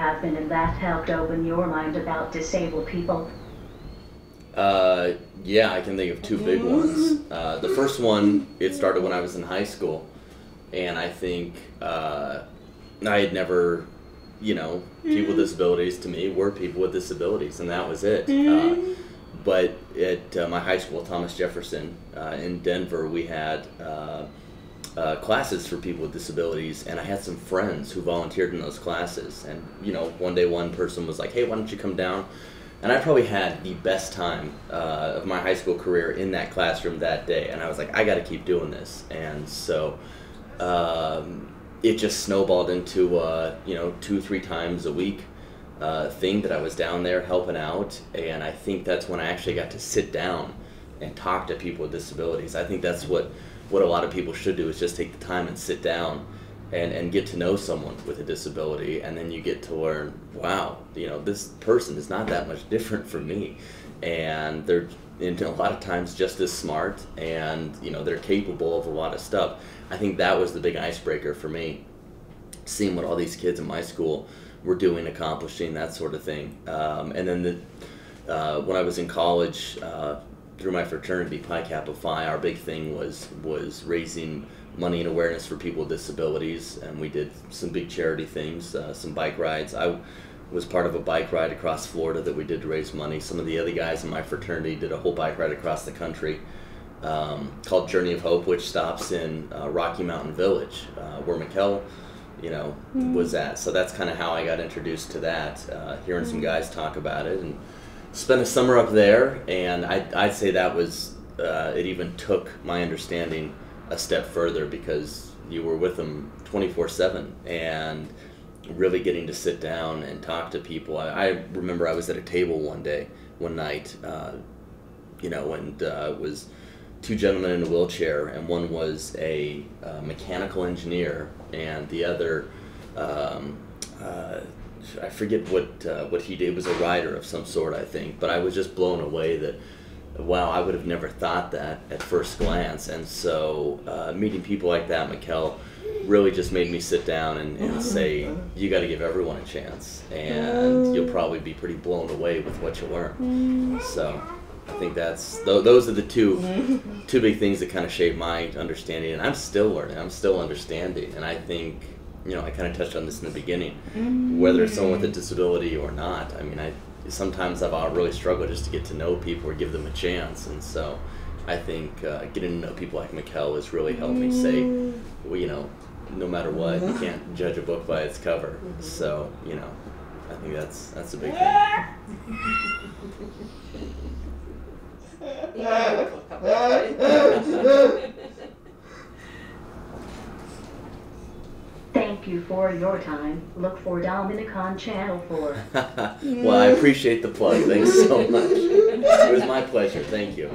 happened and that helped open your mind about disabled people? Yeah, I can think of two big ones. The first one, it started when I was in high school, and I think I had never, people with disabilities to me were people with disabilities, and that was it. But at my high school, Thomas Jefferson, in Denver, we had classes for people with disabilities, and I had some friends who volunteered in those classes. And one day one person was like, "Hey, why don't you come down?" And I probably had the best time of my high school career in that classroom that day. And I was like, I got to keep doing this. And so it just snowballed into 2-3 times a week thing that I was down there helping out. And I think that's when I actually got to sit down and talk to people with disabilities. I think that's what a lot of people should do, is just take the time and sit down and get to know someone with a disability, and then you get to learn, wow, this person is not that much different from me, and they're a lot of times just as smart, and they're capable of a lot of stuff. I think that was the big icebreaker for me, seeing what all these kids in my school were doing, accomplishing, that sort of thing. And then when I was in college, through my fraternity, Pi Kappa Phi, our big thing was raising money and awareness for people with disabilities, and we did some big charity things, some bike rides. I was part of a bike ride across Florida that we did to raise money. Some of the other guys in my fraternity did a whole bike ride across the country called Journey of Hope, which stops in Rocky Mountain Village, where Mikelle, was at. So that's kind of how I got introduced to that, hearing some guys talk about it, and spent a summer up there. And I'd say that was, it even took my understanding a step further, because you were with them 24/7 and really getting to sit down and talk to people. I remember I was at a table one night, and it was two gentlemen in a wheelchair, and one was a mechanical engineer, and the other, I forget what he did. It was a writer of some sort, I think. But I was just blown away that, wow, I would have never thought that at first glance. And so meeting people like that, Mikelle, really just made me sit down and say, you got to give everyone a chance, and you'll probably be pretty blown away with what you learn. So I think those are the two big things that kind of shaped my understanding, and I'm still learning, I'm still understanding. And I think, I kind of touched on this in the beginning, whether it's someone with a disability or not. I mean, sometimes I've really struggled just to get to know people or give them a chance, and so I think getting to know people like Mikelle has really helped me say, well, no matter what, you can't judge a book by its cover. So, I think that's a big thing. Thank you for your time. Look for Dominic on Channel 4. Well, I appreciate the plug. Thanks so much. It was my pleasure. Thank you.